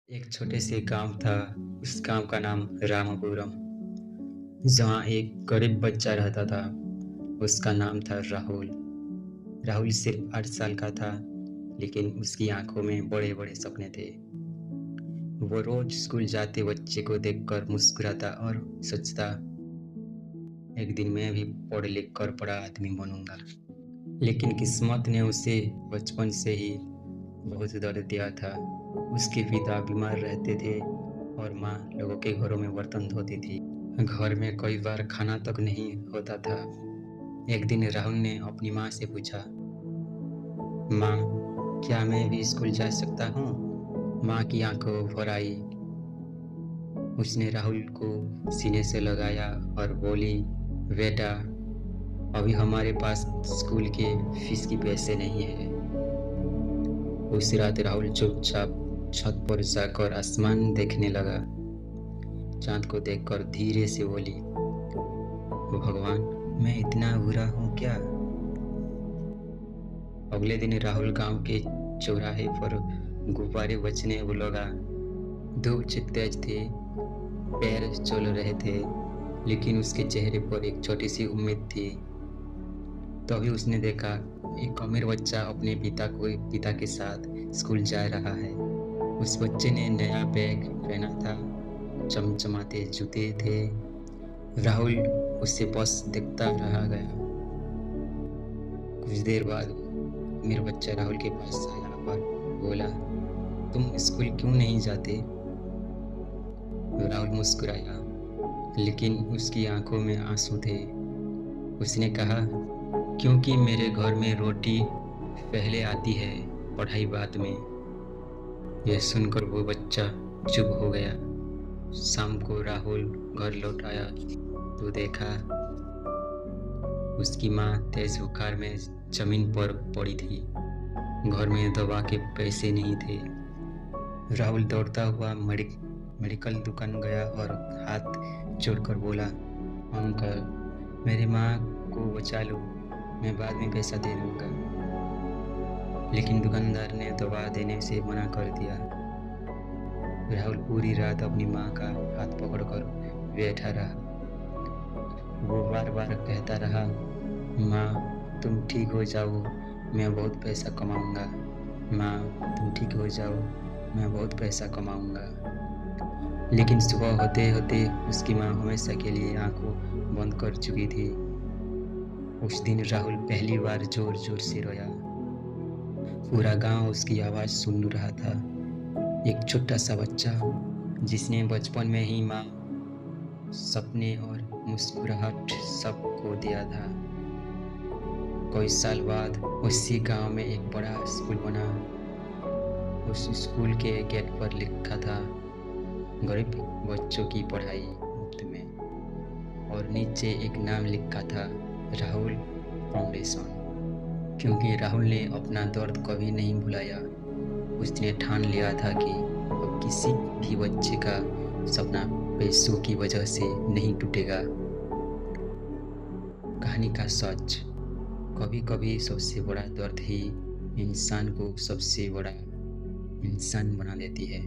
एक छोटे से गांव था। उस गांव का नाम रामापुरम। जहाँ एक गरीब बच्चा रहता था। उसका नाम था राहुल। राहुल सिर्फ 8 साल का था, लेकिन उसकी आंखों में बड़े बड़े सपने थे। वो रोज स्कूल जाते बच्चे को देखकर मुस्कुराता और सोचता, एक दिन मैं भी पढ़ लिख कर बड़ा आदमी बनूंगा। लेकिन किस्मत ने उसे बचपन से ही बहुत दर्द दिया था। उसके पिता बीमार रहते थे और माँ लोगों के घरों में बर्तन धोती थी। घर में कई बार खाना तक नहीं होता था। एक दिन राहुल ने अपनी माँ से पूछा, माँ, क्या मैं भी स्कूल जा सकता हूँ? माँ की आंखों भर आई। उसने राहुल को सीने से लगाया और बोली, बेटा, अभी हमारे पास स्कूल के फीस की पैसे नहीं है। उस रात राहुल चुपचाप छत पर जाकर आसमान देखने लगा। चांद को देखकर धीरे से बोली, भगवान, मैं इतना बुरा हूँ क्या? अगले दिन राहुल गांव के चौराहे पर गुब्बारे बजने लगा। धूप तेज थी, पैर चल रहे थे, लेकिन उसके चेहरे पर एक छोटी सी उम्मीद थी। तभी उसने देखा, एक अमीर बच्चा अपने पिता के साथ स्कूल जा रहा है। उस बच्चे ने नया बैग पहना था, चमचमाते जूते थे। राहुल उसे बस देखता रह गया। कुछ देर बाद मेरा बच्चा राहुल के पास आया और बोला, तुम स्कूल क्यों नहीं जाते? राहुल मुस्कुराया, लेकिन उसकी आंखों में आंसू थे। उसने कहा, क्योंकि मेरे घर में रोटी पहले आती है, पढ़ाई बाद में। यह सुनकर वो बच्चा चुप हो गया। शाम को राहुल घर लौट आया तो देखा, उसकी माँ तेज बुखार में जमीन पर पड़ी थी। घर में दवा के पैसे नहीं थे। राहुल दौड़ता हुआ मेडिकल दुकान गया और हाथ जोड़कर बोला, अंकल, मेरी माँ को बचा लो, मैं बाद में पैसा दे दूंगा। लेकिन दुकानदार ने दवा देने से मना कर दिया। राहुल पूरी रात अपनी माँ का हाथ पकड़कर बैठा रहा। वो बार बार कहता रहा, माँ, तुम ठीक हो जाओ, मैं बहुत पैसा कमाऊंगा। माँ, तुम ठीक हो जाओ, मैं बहुत पैसा कमाऊंगा। लेकिन सुबह होते होते उसकी माँ हमेशा के लिए आंखों बंद कर चुकी थी। उस दिन राहुल पहली बार जोर जोर से रोया। पूरा गांव उसकी आवाज़ सुन रहा था। एक छोटा सा बच्चा जिसने बचपन में ही माँ, सपने और मुस्कुराहट सब खो दिया था। कई साल बाद उसी गांव में एक बड़ा स्कूल बना। उस स्कूल के गेट पर लिखा था, गरीब बच्चों की पढ़ाई मुफ्त में, और नीचे एक नाम लिखा था, राहुल फाउंडेशन। क्योंकि राहुल ने अपना दर्द कभी नहीं भुलाया, उसने ठान लिया था कि अब किसी भी बच्चे का सपना पैसों की वजह से नहीं टूटेगा। कहानी का सच, कभी कभी सबसे बड़ा दर्द ही इंसान को सबसे बड़ा इंसान बना देती है।